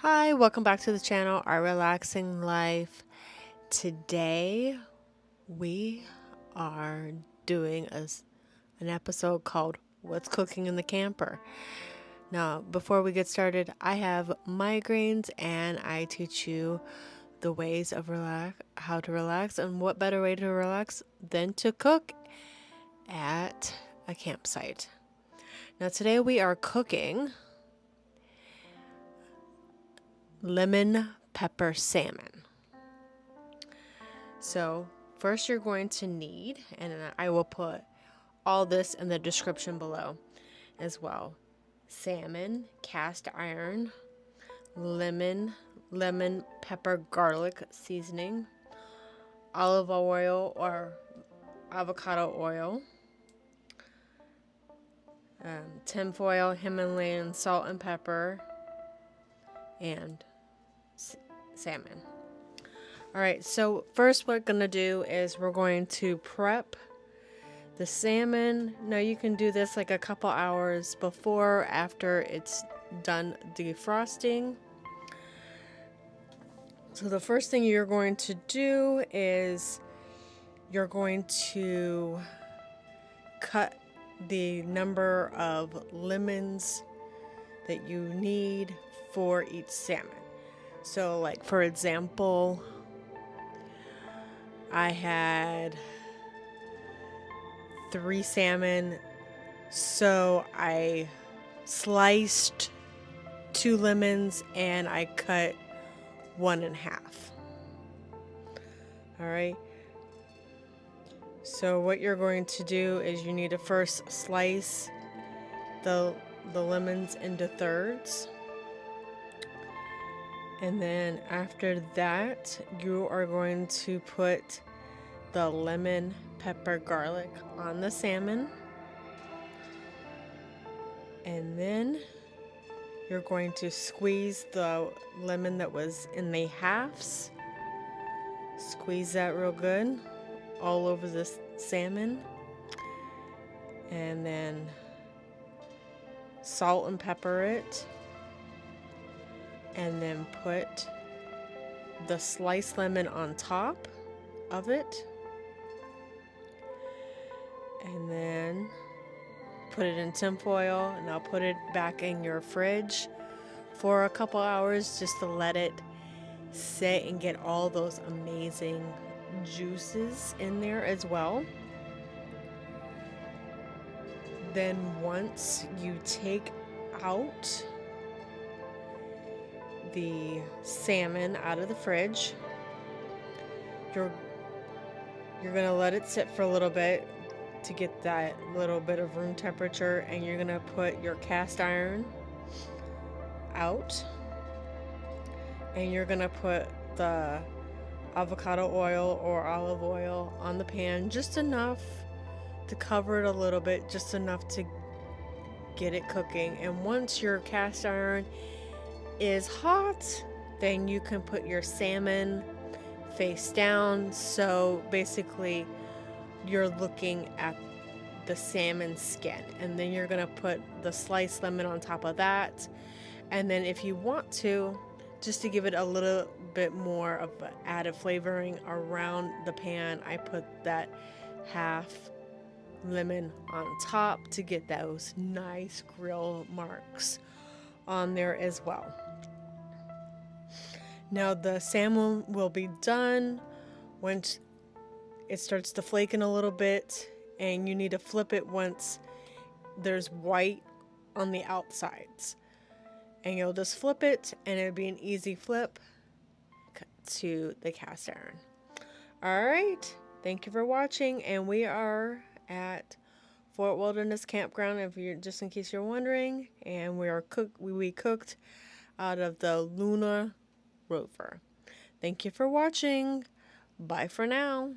Hi, welcome back to the channel, Our Relaxing Life. Today we are doing an episode called What's Cooking in the Camper. Now, before we get started, I have migraines and I teach you the ways of how to relax, and what better way to relax than to cook at a campsite. Now, today we are cooking lemon pepper salmon. So first you're going to need, and I will put all this in the description below as well, salmon, cast iron, lemon pepper garlic seasoning, olive oil or avocado oil, tinfoil, Himalayan salt and pepper, and salmon. Alright, so first what we're going to do is we're going to prep the salmon. Now you can do this like a couple hours before or after it's done defrosting. So the first thing you're going to do is you're going to cut the number of lemons that you need for each salmon. So like for example, I had 3 salmon, so I sliced 2 lemons and I cut 1 in half. Alright, so what you're going to do is you need to first slice the lemons into thirds, and then after that you are going to put the lemon pepper garlic on the salmon, and then you're going to squeeze the lemon that was in the halves, squeeze that real good all over the salmon, and then salt and pepper it, and then put the sliced lemon on top of it, and then put it in tinfoil, and I'll put it back in your fridge for a couple hours just to let it sit and get all those amazing juices in there as well. Then once you take out the salmon out of the fridge, you're gonna let it sit for a little bit to get that little bit of room temperature, and you're gonna put your cast iron out, and you're gonna put the avocado oil or olive oil on the pan, just enough to cover it a little bit, just enough to get it cooking. And once your cast iron is hot, then you can put your salmon face down, so basically you're looking at the salmon skin, and then you're gonna put the sliced lemon on top of that, and then if you want to, just to give it a little bit more of added flavoring around the pan, I put that half lemon on top to get those nice grill marks on there as well. Now the salmon will be done once it starts to flaken a little bit, and you need to flip it once there's white on the outsides, and you'll just flip it and it'll be an easy flip to the cast iron. Alright, thank you for watching, and we are at Fort Wilderness Campground, if you're just in case you're wondering, and we cooked out of the Luna Rover. Thank you for watching. Bye for now.